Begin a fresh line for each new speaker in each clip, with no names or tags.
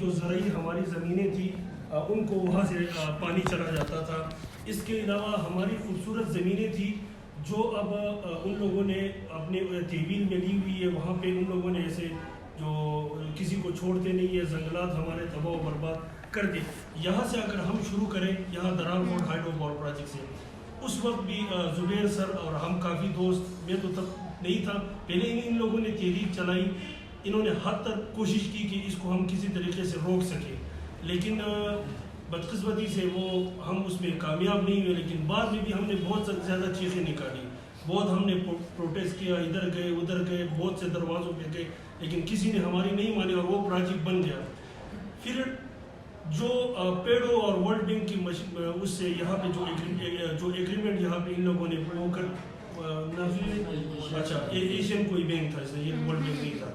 جو زرعی ہماری زمینیں تھیں ان کو وہاں سے پانی چلا جاتا تھا. اس کے علاوہ ہماری خوبصورت زمینیں تھیں جو اب ان لوگوں نے اپنے تحویل میں لی ہوئی ہے. وہاں پہ ان لوگوں نے ایسے جو کسی کو چھوڑتے نہیں ہے, جنگلات ہمارے تباہ و برباد کر دی. یہاں سے اگر ہم شروع کریں یہاں درال کوٹ ہائیڈرو پاور پروجیکٹ سے, اس وقت بھی زبیر سر اور ہم کافی دوست, میں تو تب نہیں تھا, پہلے ان لوگوں نے تحریک چلائی. انہوں نے حد تک کوشش کی کہ اس کو ہم کسی طریقے سے روک سکیں, لیکن بدقسمتی سے وہ ہم اس میں کامیاب نہیں ہوئے. لیکن بعد میں بھی ہم نے بہت زیادہ چیخیں نکالی, بہت ہم نے پروٹیسٹ کیا, ادھر گئے ادھر گئے, بہت سے دروازوں پہ گئے, لیکن کسی نے ہماری نہیں مانی اور وہ پروجیکٹ بن گیا. پھر جو پیڈو اور ورلڈ بینک کی اس سے یہاں پہ جو ایگریمنٹ یہاں پہ ان لوگوں نے وہ کر, اچھا ایشین کوئی بینک تھا, یہ ورلڈ بینک نہیں تھا,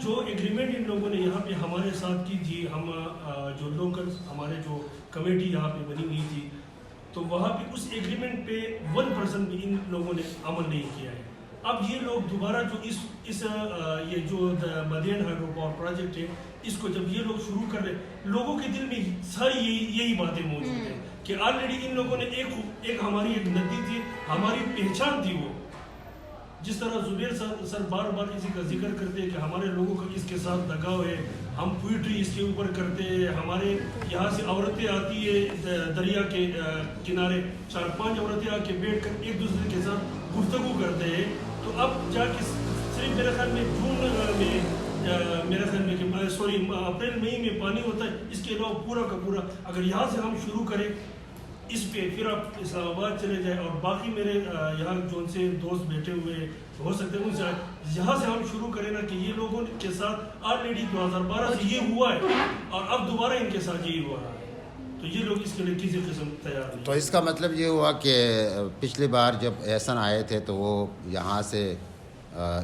جو ایگریمنٹ ان لوگوں نے یہاں پہ ہمارے ساتھ کی تھی, ہم جو لوکل ہمارے جو کمیٹی یہاں پہ بنی ہوئی تھی, تو وہاں پہ اس ایگریمنٹ پہ 1% بھی ان لوگوں نے عمل نہیں کیا ہے. اب یہ لوگ دوبارہ جو اس یہ جو مدین ہائیڈرو پاور پروجیکٹ ہے, اس کو جب یہ لوگ شروع کر رہے, لوگوں کے دل میں ساری یہی باتیں موجود ہیں کہ آلریڈی ان لوگوں نے ایک ہماری ایک ندی تھی, ہماری پہچان تھی. وہ جس طرح زبیر سر بار بار اسی کا ذکر کرتے ہیں کہ ہمارے لوگوں کا اس کے ساتھ لگاؤ ہے, ہم پوئٹری اس کے اوپر کرتے ہیں, ہمارے یہاں سے عورتیں آتی ہے دریا کے کنارے, 4-5 عورتیں آ کے بیٹھ کر ایک دوسرے کے ساتھ گفتگو کرتے ہیں. تو اب جا کے صرف میرے خیال میں جون میں میرے خیال میں سوری اپریل مئی میں پانی ہوتا ہے. اس کے علاوہ پورا کا پورا اگر یہاں سے ہم شروع کریں اس پہ, پھر آپ اسلام آباد چلے جائیں, اور باقی میرے یہاں جو ان سے دوست بیٹھے ہوئے ہو سکتے ہیں ان سے یہاں سے ہم شروع کریں نا کہ یہ لوگوں کے ساتھ آلریڈی 2012 سے یہ ہوا ہے اور اب دوبارہ ان کے ساتھ یہی ہوا ہے, تو یہ لوگ اس کے لیے کسی قسم تیار نہیں.
تو اس کا مطلب یہ ہوا کہ پچھلی بار جب احسن آئے تھے تو وہ یہاں سے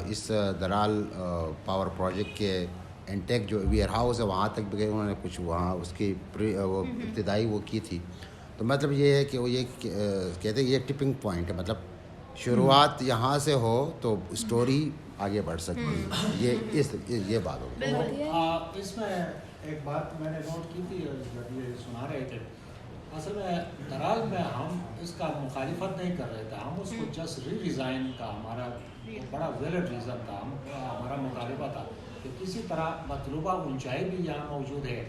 اس درال پاور پروجیکٹ کے انٹیک جو ویئر ہاؤس ہے وہاں تک بھی گئے, انہوں نے کچھ وہاں اس کی وہ ابتدائی وہ کی تھی. تو مطلب یہ ہے کہ وہ یہ کہتے ہیں یہ ٹپنگ پوائنٹ ہے, مطلب شروعات یہاں سے ہو تو اسٹوری آگے بڑھ سکتی ہے. یہ بات ہو.
اس میں ایک بات میں نے نوٹ کی تھی جب یہ سنا رہے تھے, اصل میں درال میں ہم اس کا مخالفت نہیں کر رہے تھے, ہم اس کو جسٹ ری ڈیزائن کا ہمارا بڑا ویلڈ ریزن تھا, ہمارا مطالبہ تھا کہ کسی طرح مطلوبہ اونچائی بھی یہاں موجود ہے,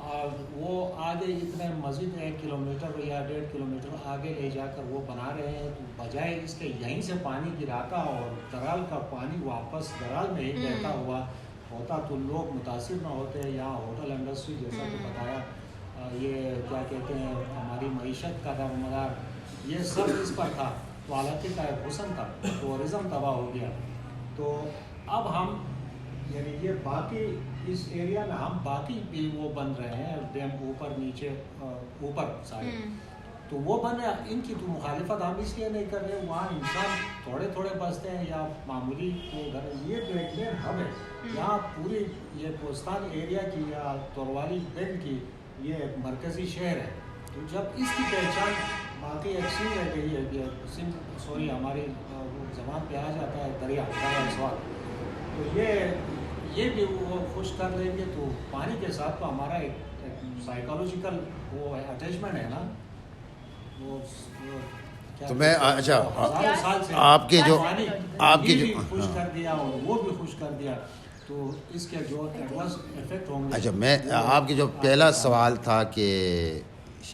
اور وہ آگے اتنے مزید 1 کلومیٹر یا 1.5 کلومیٹر آگے لے جا کر وہ بنا رہے ہیں, تو بجائے اس کے یہیں سے پانی گراتا اور درال کا پانی واپس درال میں ہی بہتا ہوا ہوتا تو لوگ متاثر نہ ہوتے. یہاں ہوٹل انڈسٹری جیسا کہ بتایا, یہ کیا کہتے ہیں ہماری معیشت کا دارمدار یہ سب اس پر تھا, والدی کا ایک حسن تھا, ٹورزم تباہ ہو گیا. تو اب ہم یعنی یہ باقی اس ایریا میں ہم باقی بھی وہ بن رہے ہیں ڈیم اوپر نیچے اوپر سائڈ, تو وہ بن رہے, ان کی تو مخالفت ہم اس لیے نہیں کر رہے, وہاں انسان تھوڑے تھوڑے بستے ہیں یا معمولی کو گھر, یہ جو ایک مین ہب ہے یہاں پوری یہ کوستان ایریا کی یا توروالی بینڈ کی یہ ایک مرکزی شہر ہے. تو جب اس کی پہچان باقی ایک سندھ رہ گئی ہے, سندھ سوری ہماری زبان پہ آ جاتا ہے دریا سوال, تو یہ بھی وہ خوش کر لیں گے, تو پانی کے ساتھ تو ہمارا ایک سائیکالوجیکل وہ اٹیچمنٹ ہے نا, وہ
تو میں اچھا آپ کے جو
خوش کر دیا اور وہ بھی خوش کر دیا, تو اس کے جو ایڈورس افیکٹ ہوں گے.
اچھا میں آپ کی جو پہلا سوال تھا کہ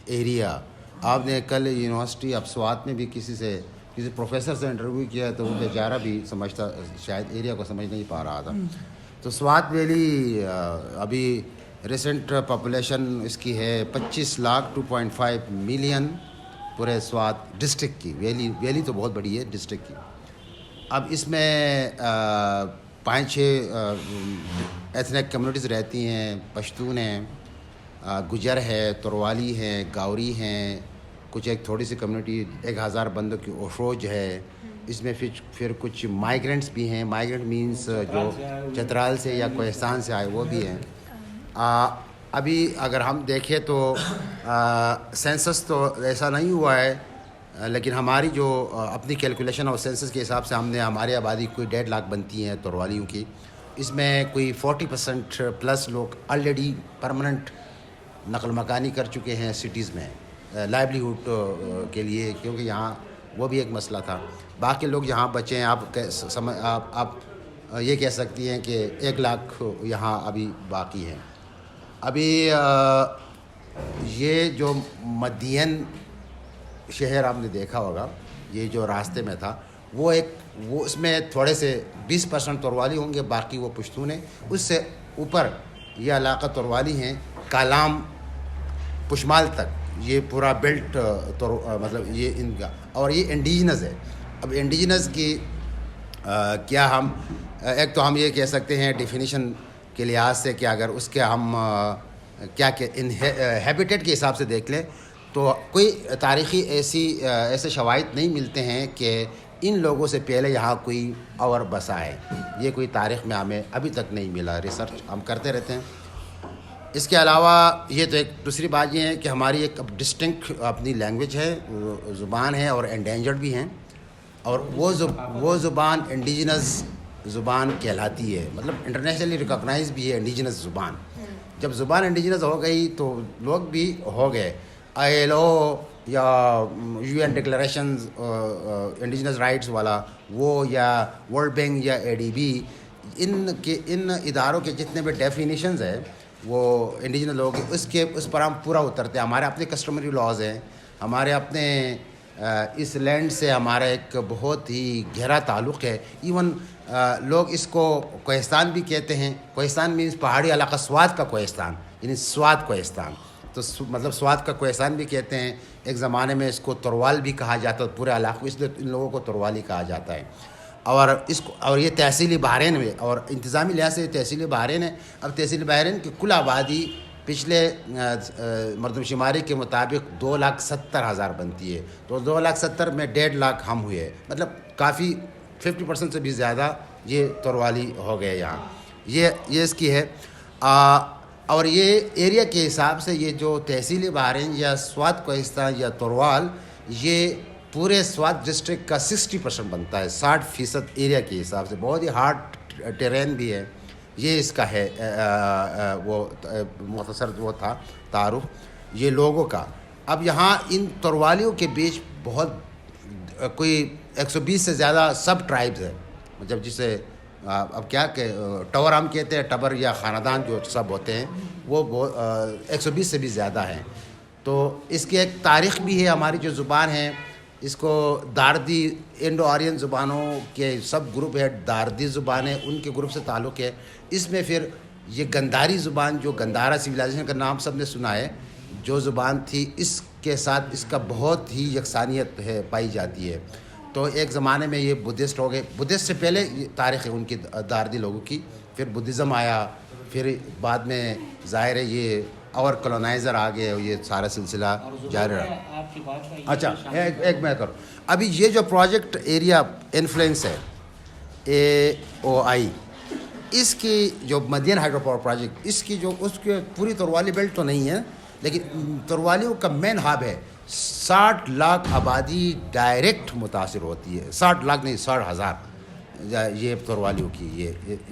ایریا, آپ نے کل یونیورسٹی آف سوات میں بھی کسی پروفیسر سے انٹرویو کیا تو وہ بیچارہ بھی سمجھتا شاید ایریا کو سمجھ نہیں پا رہا تھا. تو سوات ویلی ابھی ریسنٹ پاپولیشن اس کی ہے 25 لاکھ 2.5 ملین پورے سوات ڈسٹرکٹ کی. ویلی تو بہت بڑی ہے ڈسٹرکٹ کی. اب اس میں 5-6 ایتھنک کمیونٹیز رہتی ہیں, پشتون ہیں, گجر ہے, تروالی ہیں, گاوری ہیں, کچھ ایک تھوڑی سی کمیونٹی 1000 بندوں کی اوشروج ہے. اس میں پھر کچھ مائیگرنٹس بھی ہیں, مائیگرنٹ مینس جو چترال سے یا کوہستان سے آئے وہ بھی ہیں. ابھی اگر ہم دیکھیں تو سینسس تو ایسا نہیں ہوا ہے, لیکن ہماری جو اپنی کیلکولیشن اور سینسس کے حساب سے ہم نے ہماری آبادی کوئی 1.5 لاکھ بنتی ہیں توروالیوں کی, اس میں کوئی 40% پلس لوگ آلریڈی پرماننٹ نقل مکانی کر چکے ہیں سٹیز میں لائیولیہوڈ کے لیے، کیونکہ یہاں وہ بھی ایک مسئلہ تھا. باقی لوگ یہاں بچے ہیں. آپ یہ کہہ سکتی ہیں کہ 1 لاکھ یہاں ابھی باقی ہیں. ابھی یہ جو مدین شہر آپ نے دیکھا ہوگا، یہ جو راستے میں تھا، وہ اس میں تھوڑے سے 20% تروالی ہوں گے، باقی وہ پشتون ہیں. اس سے اوپر یہ علاقہ تروالی ہیں، کالام پشمال تک یہ پورا بیلٹ مطلب یہ ان کا، اور یہ انڈیجنس ہے. اب انڈیجنس کی کیا ہم ایک تو ہم یہ کہہ سکتے ہیں ڈیفینیشن کے لحاظ سے کہ اگر اس کے ہم کیا کہ ہیبیٹیٹ کے حساب سے دیکھ لیں تو کوئی تاریخی ایسے شواہد نہیں ملتے ہیں کہ ان لوگوں سے پہلے یہاں کوئی اور بسا ہے. یہ کوئی تاریخ میں ہمیں ابھی تک نہیں ملا. ریسرچ ہم کرتے رہتے ہیں. اس کے علاوہ یہ تو ایک دوسری بات یہ ہے کہ ہماری ایک ڈسٹنکٹ اپنی لینگویج ہے، زبان ہے، اور انڈینجرڈ بھی ہیں، اور وہ زبان انڈیجنس زبان کہلاتی ہے. مطلب انٹرنیشنلی ریکگنائز بھی ہے انڈیجنس زبان. جب زبان انڈیجنس ہو گئی تو لوگ بھی ہو گئے. ILO یا UN ڈکلیریشنز انڈیجنس رائٹس والا وہ، یا ورلڈ بینک یا ADB، ان اداروں کے جتنے بھی ڈیفینیشنز ہیں وہ انڈیجنس لوگوں کے اس پر ہم پورا اترتے ہیں. ہمارے اپنے کسٹمری لاز ہیں، ہمارے اپنے اس لینڈ سے ہمارا ایک بہت ہی گہرا تعلق ہے. ایون لوگ اس کو کوہستان بھی کہتے ہیں. کوہستان مینس پہاڑی علاقہ، سوات کا کوہستان، یعنی سوات کوہستان. تو مطلب سوات کا کوہستان بھی کہتے ہیں. ایک زمانے میں اس کو تروال بھی کہا جاتا ہے پورے علاقے کو، اس لیے ان لوگوں کو تروالی کہا جاتا ہے. اور یہ تحصیلی بحرین میں، اور انتظامی لحاظ سے تحصیلی بحرین ہے. اب تحصیلی بحرین کی کل آبادی پچھلے مردم شماری کے مطابق 2,70,000 بنتی ہے. تو 2,70,000 میں 1.5 لاکھ ہم ہوئے، مطلب کافی 50% سے بھی زیادہ یہ تروالی ہو گئے یہاں. یہ اس کی ہے. اور یہ ایریا کے حساب سے یہ جو تحصیلی بحرین یا سوات کوہستان یا تروال، یہ پورے سوات ڈسٹرکٹ کا 60% بنتا ہے، 60% ایریا کے حساب سے. بہت ہی ہارڈ ٹیرین بھی ہے. یہ اس کا ہے وہ مختصر وہ تھا تعارف یہ لوگوں کا. اب یہاں ان تروالیوں کے بیچ بہت کوئی 120 سے زیادہ سب ٹرائبز ہیں. جب جسے اب کیا کہ ٹور ہم کہتے ہیں، ٹبر یا خاندان جو سب ہوتے ہیں، وہ 120 سے بھی زیادہ ہیں. تو اس کی ایک تاریخ بھی ہے. ہماری جو زبان ہے اس کو داردی انڈو آرین زبانوں کے سب گروپ ہے، داردی زبانیں ان کے گروپ سے تعلق ہے. اس میں پھر یہ گندھاری زبان جو گندھارا سویلائزیشن کا نام سب نے سنا ہے، جو زبان تھی، اس کے ساتھ اس کا بہت ہی یکسانیت ہے پائی جاتی ہے. تو ایک زمانے میں یہ بدھسٹ ہو گئے. بدھسٹ سے پہلے یہ تاریخ ہے ان کی داردی لوگوں کی. پھر بدھزم آیا، پھر بعد میں ظاہر ہے یہ اور کلونائزر آ گئے، یہ سارا سلسلہ جاری رہا. اچھا ایک میں کروں. ابھی یہ جو پروجیکٹ ایریا انفلوئنس ہے AOI، اس کی جو مدین ہائیڈرو پاور پروجیکٹ، اس کے پوری تروالی بیلٹ تو نہیں ہے، لیکن تروالیوں کا مین ہب ہے. 60 لاکھ آبادی ڈائریکٹ متاثر ہوتی ہے. 60 لاکھ نہیں، 60,000 یہ تروالیوں کی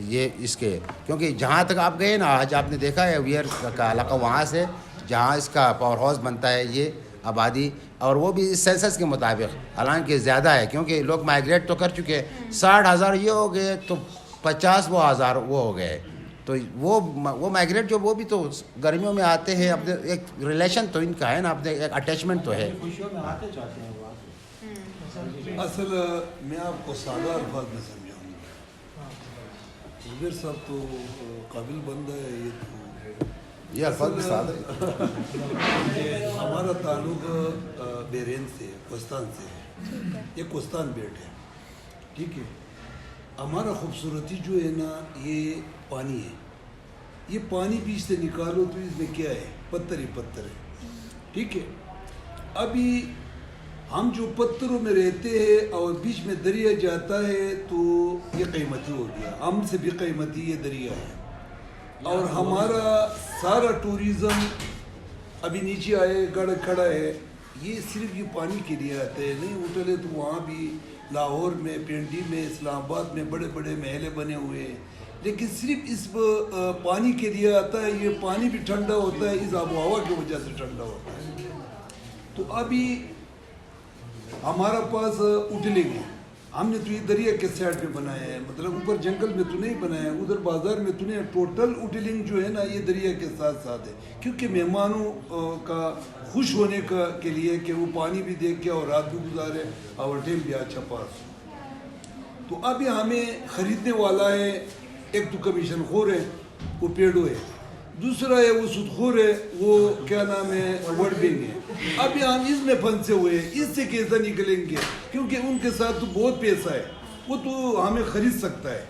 یہ اس کے، کیونکہ جہاں تک آپ گئے نا، آج آپ نے دیکھا ہے ویئر کا علاقہ وہاں سے جہاں اس کا پاور ہاؤس بنتا ہے، یہ آبادی، اور وہ بھی اس سینسس کے مطابق حالانکہ زیادہ ہے کیونکہ لوگ مائگریٹ تو کر چکے. 60,000 یہ ہو گئے تو 50,000 وہ ہو گئے. تو وہ مائگریٹ جو وہ بھی تو گرمیوں میں آتے ہیں. اپنے ایک ریلیشن تو ان کا ہے نا، اپنے ایک اٹیچمنٹ تو ہے.
اصل میں آپ کو سادہ الفاظ میں سمجھاؤں گا. زبیر صاحب تو قابل بندہ ہے.
یہ الفاظ بھی سادہ
ہمارا تعلق بیرین سے، کوستان سے. یہ کوستان بیٹ ہے، ٹھیک ہے. ہمارا خوبصورتی جو ہے نا، یہ پانی ہے. یہ پانی بیچ سے نکالو تو اس میں کیا ہے؟ پتھر ہی پتھر ہے، ٹھیک ہے. ابھی ہم جو پتھروں میں رہتے ہیں اور بیچ میں دریا جاتا ہے تو یہ قیمتی ہو گیا. ہم سے بھی قیمتی یہ دریا ہے. اور ہمارا سارا ٹوریزم ابھی نیچے آئے گڑھ کھڑا ہے. یہ صرف یہ پانی کے لیے آتے ہیں. نہیں ہوٹل ہے تو وہاں بھی لاہور میں، پنڈی میں، اسلام آباد میں بڑے بڑے محلے بنے ہوئے ہیں. لیکن صرف اس پانی کے لیے آتا ہے. یہ پانی بھی ٹھنڈا ہوتا ہے اس آب و ہوا کی وجہ سے ٹھنڈا ہوتا ہے. تو ابھی ہمارا پاس اٹلنگ ہے. ہم نے تو یہ دریا کے سائڈ پہ بنایا ہے, مطلب اوپر جنگل میں تو نہیں بنایا ہے, ادھر بازار میں تو نہیں. ٹوٹل اٹلنگ جو ہے نا یہ دریا کے ساتھ ساتھ ہے, کیونکہ مہمانوں کا خوش ہونے کے لیے کہ وہ پانی بھی دیکھ کے اور رات بھی گزارے اور ٹائم بھی اچھا پاس. تو ابھی ہمیں خریدنے والا ہے, ایک تو کمیشن خور ہے وہ پیڑو ہے, دوسرا ہے وہ سود خور ہے وہ کیا نام ہے ورلڈ بینک ہے. ابھی ہم اس میں پھنسے ہوئے ہیں, اس سے کیسا نکلیں گے, کیونکہ ان کے ساتھ تو بہت پیسہ ہے, وہ تو ہمیں خرید سکتا ہے.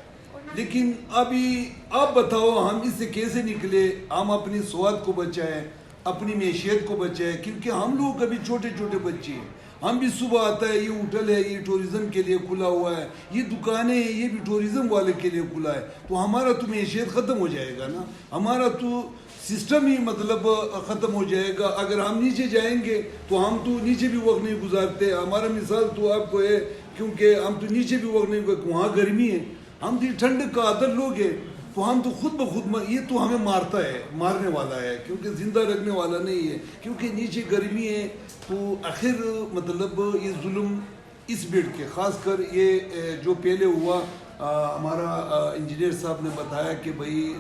لیکن ابھی آپ بتاؤ ہم اس سے کیسے نکلے, ہم اپنی سواد کو بچائیں, اپنی معیشت کو بچائیں, کیونکہ ہم لوگ کبھی چھوٹے چھوٹے بچے ہیں. ہم بھی صبح آتا ہے, یہ ہوٹل ہے یہ ٹورزم کے لیے کھلا ہوا ہے, یہ دکانیں ہیں یہ بھی ٹورزم والے کے لیے کھلا ہے. تو ہمارا تو معیشت ختم ہو جائے گا نا, ہمارا تو سسٹم ہی مطلب ختم ہو جائے گا. اگر ہم نیچے جائیں گے تو ہم تو نیچے بھی وقت نہیں گزارتے. ہمارا مثال تو آپ کو ہے, کیونکہ ہم تو نیچے بھی وقت نہیں گزارتے, وہاں گرمی ہے, ہم تو ٹھنڈ کا عادت لوگ ہیں. تو ہم تو خود بخود یہ تو ہمیں مارتا ہے, مارنے والا ہے, کیونکہ زندہ رکھنے والا نہیں ہے, کیونکہ نیچے گرمی ہے. تو آخر مطلب یہ ظلم اس بیٹ کے, خاص کر یہ جو پہلے ہوا, ہمارا انجینئر صاحب نے بتایا کہ بھائی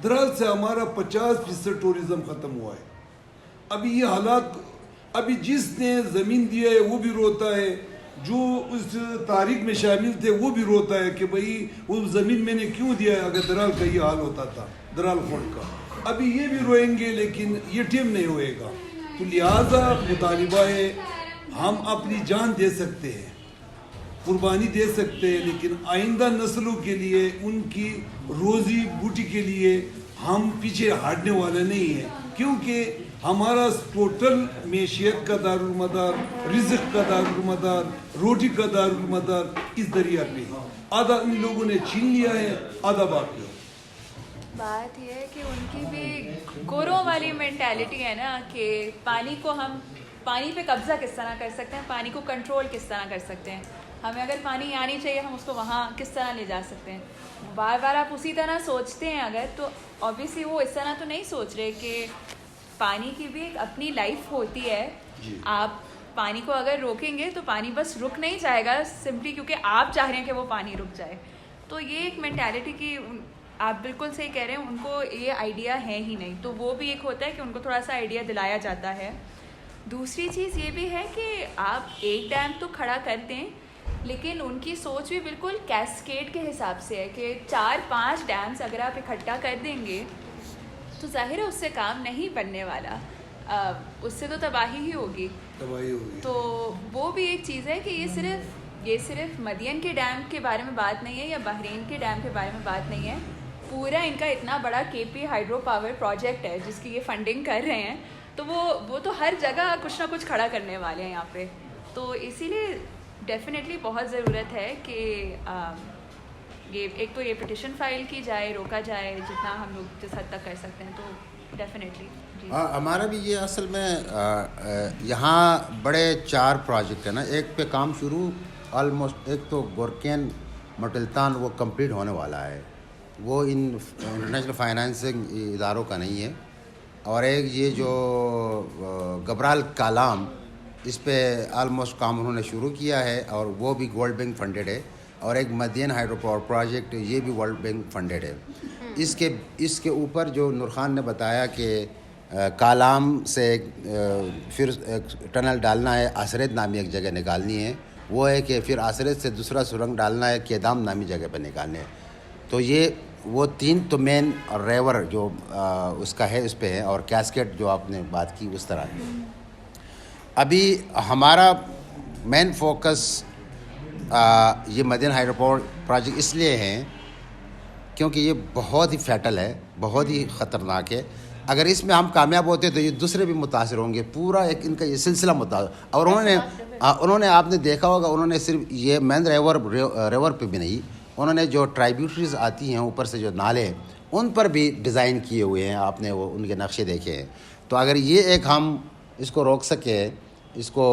درال سے ہمارا 50% ٹورزم ختم ہوا ہے. ابھی یہ حالات, ابھی جس نے زمین دیا ہے وہ بھی روتا ہے, جو اس تاریخ میں شامل تھے وہ بھی روتا ہے کہ بھئی وہ زمین میں نے کیوں دیا ہے اگر درال کا یہ حال ہوتا تھا, درال فورٹ کا. ابھی یہ بھی روئیں گے لیکن یہ ٹیم نہیں ہوئے گا. تو لہٰذا مطالبہ ہے, ہم اپنی جان دے سکتے ہیں, قربانی دے سکتے ہیں, لیکن آئندہ نسلوں کے لیے, ان کی روزی بوٹی کے لیے ہم پیچھے ہٹنے والے نہیں ہیں. کیونکہ ہمارا ٹوٹل معیشت کا دارالمدار, رزق کا دارالمدار, روٹی کا دارالمدار اس دریا پہ. آدھا ان لوگوں نے چھین لیا ہے, آدھا باقی ہے.
بات یہ ہے کہ ان کی بھی گوروں والی مینٹیلٹی ہے نا کہ پانی کو ہم, پانی پہ قبضہ کس طرح کر سکتے ہیں, پانی کو کنٹرول کس طرح کر سکتے ہیں, ہمیں اگر پانی آنی چاہیے ہم اس کو وہاں کس طرح لے جا سکتے ہیں. بار بار آپ اسی طرح سوچتے ہیں اگر, تو اوبیسلی وہ اس طرح تو نہیں سوچ رہے کہ پانی کی بھی ایک اپنی لائف ہوتی ہے. آپ پانی کو اگر روکیں گے تو پانی بس رک نہیں جائے گا سمپلی کیونکہ آپ چاہ رہے ہیں کہ وہ پانی رک جائے. تو یہ ایک مینٹیلٹی کی, آپ بالکل صحیح کہہ رہے ہیں, ان کو یہ آئیڈیا ہے ہی نہیں. تو وہ بھی ایک ہوتا ہے کہ ان کو تھوڑا سا آئیڈیا دلایا جاتا ہے. دوسری چیز یہ بھی ہے کہ آپ ایک ڈیم تو کھڑا کر دیں, لیکن ان کی سوچ بھی بالکل کیسکیڈ کے حساب سے ہے کہ 4-5 ڈیمز اگر آپ اکٹھا کر دیں گے تو ظاہر ہے اس سے کام نہیں بننے والا, اس سے تو تباہی ہی ہوگی. تو وہ بھی ایک چیز ہے کہ یہ صرف مدین کے ڈیم کے بارے میں بات نہیں ہے یا بحرین کے ڈیم کے بارے میں بات نہیں ہے. پورا ان کا اتنا بڑا KP ہائیڈرو پاور پروجیکٹ ہے جس کی یہ فنڈنگ کر رہے ہیں, تو وہ تو ہر جگہ کچھ نہ کچھ کھڑا کرنے والے ہیں یہاں پہ. تو اسی لیے ڈیفینیٹلی بہت ضرورت ہے کہ یہ ایک تو یہ پٹیشن فائل کی جائے, روکا جائے جتنا ہم لوگ جس حد تک کر سکتے ہیں. تو ڈیفینیٹلی
ہمارا بھی یہ اصل میں یہاں بڑے 4 پروجیکٹ ہیں نا. ایک پہ کام شروع آلموسٹ, ایک تو گورکین مٹلتان وہ کمپلیٹ ہونے والا ہے, وہ انٹرنیشنل فائنانسنگ اداروں کا نہیں ہے. اور ایک یہ جو گبرال کالام, اس پہ آلموسٹ کام انہوں نے شروع کیا ہے اور وہ بھی ورلڈ بینک فنڈیڈ ہے. اور ایک مدین ہائیڈرو پاور پروجیکٹ, یہ بھی ورلڈ بینک فنڈیڈ ہے. اس کے اوپر جو نور خان نے بتایا کہ کالام سے پھر ٹنل ڈالنا ہے, آسرید نامی ایک جگہ نکالنی ہے, وہ ہے کہ پھر آسرید سے دوسرا سرنگ ڈالنا ہے کیدام نامی جگہ پہ نکالنے ہے. تو یہ وہ 3 تو مین ریور جو اس کا ہے اس پہ ہے, اور کیسکیٹ جو آپ نے بات کی اس طرح ہے. ابھی ہمارا مین فوکس یہ مدین ہائیڈرو پاور پروجیکٹ اس لیے ہے کیونکہ یہ بہت ہی فیٹل ہے, بہت ہی خطرناک ہے. اگر اس میں ہم کامیاب ہوتے تو یہ دوسرے بھی متاثر ہوں گے, پورا ایک ان کا یہ سلسلہ متاثر. اور انہوں نے آپ نے دیکھا ہوگا, انہوں نے صرف یہ مین ریور پہ بھی نہیں, انہوں نے جو ٹرائیبیوٹریز آتی ہیں اوپر سے جو نالے ہیں ان پر بھی ڈیزائن کیے ہوئے ہیں, آپ نے وہ ان کے نقشے دیکھے ہیں. تو اگر یہ ایک ہم اس کو روک سکے, اس کو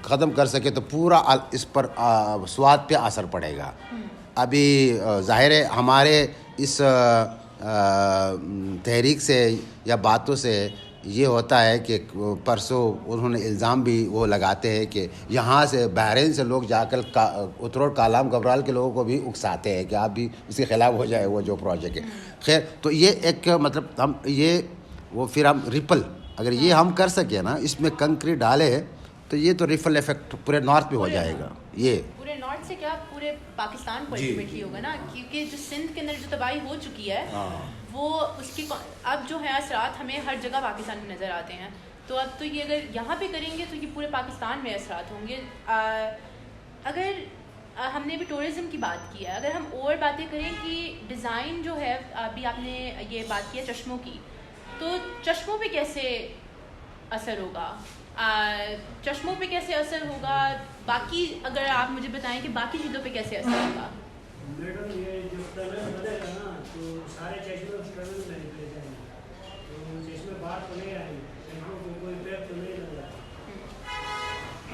ختم کر سکے, تو پورا اس پر سواد پہ اثر پڑے گا. ابھی ظاہر ہے ہمارے اس تحریک سے یا باتوں سے یہ ہوتا ہے کہ پرسوں انہوں نے الزام بھی وہ لگاتے ہیں کہ یہاں سے بحرین سے لوگ جا کر اترول کالام گبرال کے لوگوں کو بھی اکساتے ہیں کہ آپ بھی اس کے خلاف ہو جائے وہ جو پروجیکٹ ہے. خیر تو یہ ایک مطلب ہم یہ وہ پھر ہم ریپل اگر یہ ہم کر سکیں نا اس میں کنکریٹ ڈالے تو یہ تو ریپل ایفیکٹ پورے نارتھ پہ ہو جائے گا. یہ
پورے نارتھ سے کیا پورے پاکستان کو الٹیمیٹلی ہوگا نا, کیونکہ جو سندھ کے اندر جو تباہی ہو چکی ہے وہ اس کی اب جو ہے اثرات ہمیں ہر جگہ پاکستان میں نظر آتے ہیں. تو اب تو یہ اگر یہاں پہ کریں گے تو یہ پورے پاکستان میں اثرات ہوں گے. اگر ہم نے بھی ٹورزم کی بات کی ہے, اگر ہم اور باتیں کریں کہ ڈیزائن جو ہے, ابھی آپ نے یہ بات کی ہے چشموں کی, تو چشموں پہ کیسے اثر ہوگا, چشموں پہ کیسے اثر ہوگا, باقی اگر آپ مجھے بتائیں کہ باقی چیزوں پہ کیسے اثر ہوگا.
میڈم یہ جو ٹنل بنے گا نا تو سارے چشمے اس ٹنل میں نکلے جائیں گے, تو چشمے باہر تو نہیں آئیں گے, چشموں کو کوئی پیپ تو نہیں لگ رہا.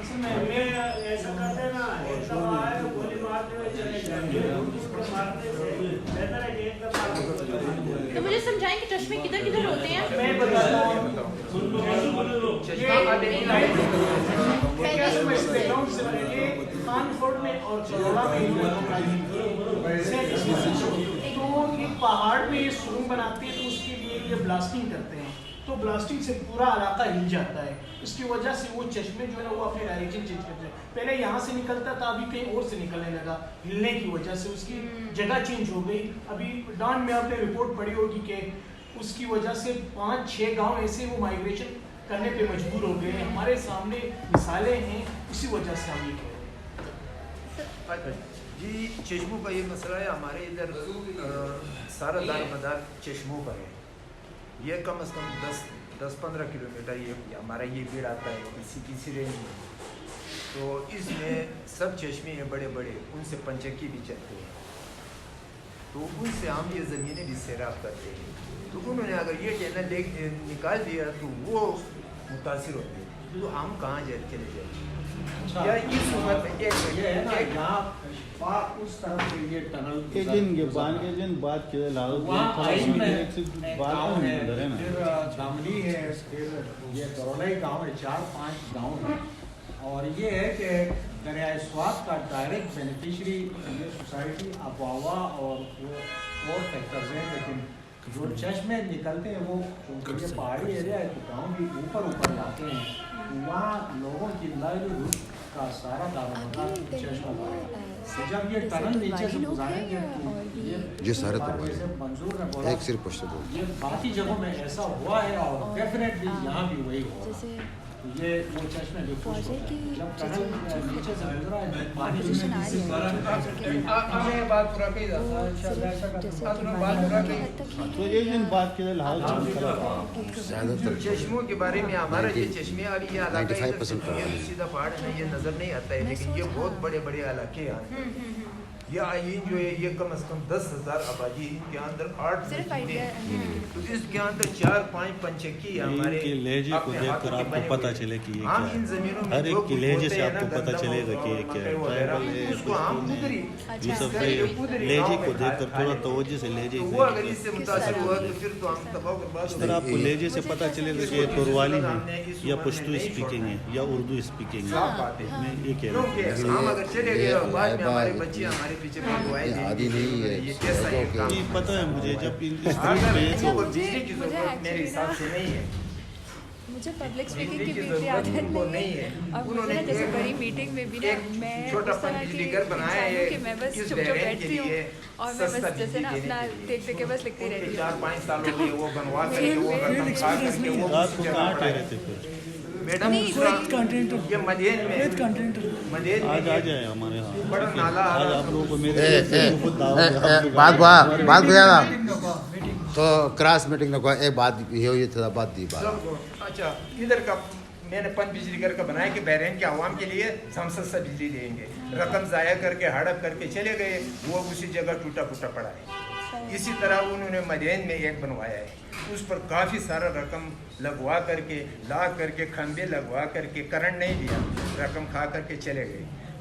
اصل میں ایسا کرتے نا ایک دفعہ آئے تو گولی مارتے ہوئے چلے جائیں گے, اس کو مارتے سے بہتر ہے کہ ایک دفعہ.
تو مجھے سمجھائیں کہ چشمے کدھر کدھر ہوتے ہیں.
میں بتاتا ہوں خانفورڈ میں اور چلوڑا میں تو ایک پہاڑ پہ یہ سرنگ بناتے ہیں, تو اس کے لیے یہ بلاسٹنگ کرتے ہیں, تو بلاسٹنگ سے پورا علاقہ ہل جاتا ہے. اس کی وجہ سے وہ چشمے جو ہے نا وہ اپنے ڈائریکشن چینج کرتے ہیں. پہلے یہاں سے نکلتا تھا, ابھی کہیں اور سے نکلنے لگا, ہلنے کی وجہ سے اس کی جگہ چینج ہو گئی. ابھی ڈان میں آپ نے رپورٹ پڑھی ہوگی کہ اس کی وجہ سے 5-6 گاؤں ایسے وہ مائیگریشن کرنے پہ مجبور ہو گئے. ہمارے سامنے مثالیں ہیں, اسی وجہ سے ہم یہ کہہ رہے ہیں.
جی چشموں کا یہ مسئلہ ہے, ہمارے ادھر سارا دار مدار چشموں پر ہے. یہ کم از کم 10-15 کلومیٹر یہ ہمارا یہ بیڑ آتا ہے کسی رینج میں. تو اس میں سب چشمے ہیں بڑے بڑے, ان سے پنچکی بھی چلتے ہیں, تو ان سے ہم یہ زمینیں بھی سیراب کرتے ہیں. تو انہوں نے اگر یہ ٹینل نکال دیا تو وہ متاثر ہوتے ہیں, تو ہم کہاں چلے جائیں گے. یا اس صورت میں
دامنی ہے, پھر یہ کرولائی گاؤں ہے, 4-5 گاؤں ہیں. اور یہ ہے کہ دریائے سوات کا ڈائریکٹ بینیفیشری یہ سوسائٹی ابوا اور فیکٹرز ہیں, لیکن جو چشمے نکلتے ہیں وہ یہ پہاڑی ایریا ہے, تو گاؤں بھی اوپر جاتے ہیں, وہاں لوگوں کی لائیولیہڈ کا سارا دارومدار چشمہ ہے. جب یہ ٹنل نیچے سے گزاریں گے
یہ سارے
منظور نے بولا
ایک صرف پوچھتے دو
یہ باقی جگہوں میں ایسا ہوا ہے, اور ڈیفینیٹلی یہاں بھی وہی ہوگا. یہ وہ چشمے جو خوش ہوتا ہے جب ٹنل نیچے سے گزرا ہے پانی
چشموں کے بارے میں ہمارا یہ چشمے والی یہ علاقہ سیدھا پہاڑ میں یہ نظر نہیں آتا ہے, لیکن یہ بہت بڑے بڑے علاقے ہیں. یہ آئین جو ہے یہ کم از کم 10,000 آبادی, ان کے اندر 8 مسجدیں ہیں, تو اس کے اندر 4-5 پنچکی ہمارے
لہجے کو دیکھ کر آپ کو پتہ چلے کہ یہ
ہم ان زمینوں میں
ہر ایک کی لہجے سے آپ کو پتہ چلے گا کہ یہ کیا ہے. ٹرائبل ہے,
اس کو ہم ادھری
یہ سب لہجے کو دیکھ کر تھوڑا توجہ سے لہجے
وہ اگر اس سے متاثر ہوا تو پھر تو ہم تباہ برباد
اس طرح آپ کو لہجے سے پتہ چلے گا کہ یہ تروالی ہے یا پشتو اسپیکنگ ہے یا اردو اسپیکنگ ہے. میں یہ کہہ رہا ہوں
کیونکہ ہم اگر چلے گئے اور بعد میں ہمارے بچے ہمارے پیچھے پڑھوائے
عادی نہیں ہے,
یہ کیسا ہے کام.
یہ پتہ ہے مجھے جب اس طرح
بچوں کو بجلی کی ضرورت میرے حساب سے نہیں ہے.
مجھے پبلک اسپیکنگ کی بھی عادت نہیں ہے, اور مجھے جیسے بڑی میٹنگ میں بھی نا میں
چھوٹا
اس طرح
بجلی
کی
گھر بنایا ہے
کہ میں بس چپ چپ بیٹھتی ہوں اور میں بس جیسے نا اپنا دیکھ کے بس لکھتی رہتی ہوں.
4-5 سال ہو گئے وہ بنوا کر کے وہ رقم کھا کر کے وہ
رات کو کہاں ٹھہرے تھے پھر.
میڈم یہ مدین میں
آج آ جائے ہمارے یہاں,
بڑا نالا
آج آپ لوگوں کو میرے
بات گیا تو کراس میٹنگ نے کہا ایک بات یہ ہوئی تھا, بات دی بات.
اچھا ادھر کا میں نے پن بجلی گھر کا بنایا کہ بحرین کے عوام کے لیے ہم سستا بجلی دیں گے. رقم ضائع کر کے ہڑپ کر کے چلے گئے, وہ اسی جگہ ٹوٹا پھوٹا پڑا ہے. اسی طرح انہوں نے مدین میں ایک بنوایا ہے, اس پر کافی سارا رقم لگوا کر کے لا کر کے کھمبے لگوا کر کے کرنٹ نہیں دیا, رقم کھا کر کے چلے گئے.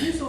300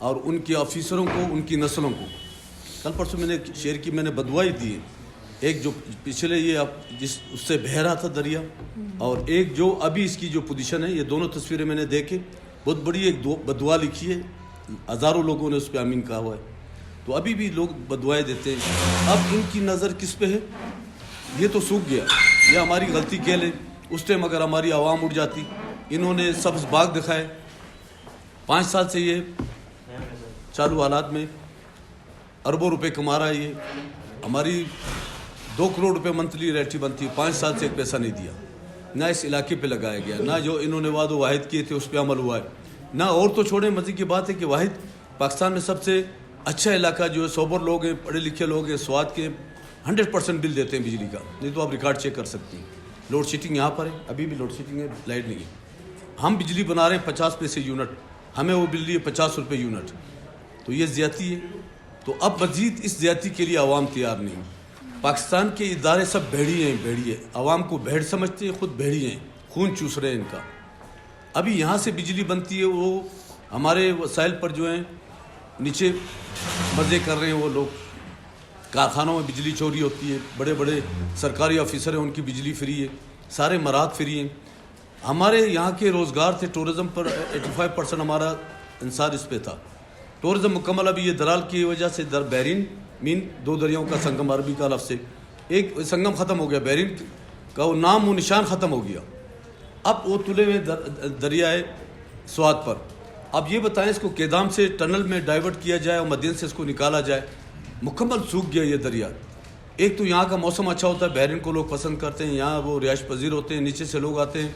اور ان کے آفیسروں کو, ان کی نسلوں کو. کل پرسوں میں نے شعر کی میں نے بدوائی دی ہے. ایک جو پچھلے یہ جس اس سے بہہ رہا تھا دریا, اور ایک جو ابھی اس کی جو پوزیشن ہے, یہ دونوں تصویریں میں نے دیکھے. بہت بڑی ایک بدعا لکھی ہے, ہزاروں لوگوں نے اس پہ آمین کہا ہوا ہے. تو ابھی بھی لوگ بدوائیں دیتے ہیں. اب ان کی نظر کس پہ ہے؟ یہ تو سوکھ گیا, یہ ہماری غلطی کہہ لیں. اس ٹائم اگر ہماری عوام اٹھ جاتی, انہوں نے سبز باغ دکھائے. 5 سال سے یہ چالو حالات میں اربوں روپے کما رہا ہے. یہ ہماری 2 کروڑ روپے منتھلی ریٹی بنتی ہے. 5 سال سے ایک پیسہ نہیں دیا, نہ اس علاقے پہ لگایا گیا, نہ جو انہوں نے وعد و واحد کیے تھے اس پہ عمل ہوا ہے, نہ. اور تو چھوڑیں, مزے کی بات ہے کہ واحد پاکستان میں سب سے اچھا علاقہ جو ہے, سوبر لوگ ہیں, پڑھے لکھے لوگ ہیں, سواد کے 100% بل دیتے ہیں بجلی کا. نہیں تو آپ ریکارڈ چیک کر سکتے ہیں. لوڈ شیڈنگ یہاں پر ہے, ابھی بھی لوڈ شیڈنگ ہے, لائٹ نہیں ہے. ہم بجلی بنا رہے ہیں 50 پیسے یونٹ, ہمیں وہ بل رہی ہے 50 روپے یونٹ. تو یہ زیادتی ہے. تو اب مزید اس زیادتی کے لیے عوام تیار نہیں. پاکستان کے ادارے سب بھیڑی ہیں, بھیڑی ہے. عوام کو بھیڑ سمجھتے ہیں, خود بھیڑی ہیں, خون چوس رہے ہیں ان کا. ابھی یہاں سے بجلی بنتی ہے, وہ ہمارے وسائل پر جو ہیں نیچے مزے کر رہے ہیں وہ لوگ. کارخانوں میں بجلی چوری ہوتی ہے, بڑے بڑے سرکاری آفیسر ہیں, ان کی بجلی فری ہے, سارے مراد فری ہیں. ہمارے یہاں کے روزگار تھے ٹورزم پر 85% ہمارا انصار اس پہ تھا. ٹورزم مکمل ابھی یہ درال کی وجہ سے بحرین مین 2 دریاؤں کا سنگم, عربی کا لفظ سے ایک سنگم ختم ہو گیا, بحرین کا وہ نام و نشان ختم ہو گیا. اب وہ تلے ہوئے دریائے سوات پر. اب یہ بتائیں اس کو کیدام سے ٹنل میں ڈائیورٹ کیا جائے اور مدین سے اس کو نکالا جائے. مکمل سوکھ گیا یہ دریا. ایک تو یہاں کا موسم اچھا ہوتا ہے, بحرین کو لوگ پسند کرتے ہیں, یہاں وہ رہائش پذیر ہوتے ہیں, نیچے سے لوگ آتے ہیں.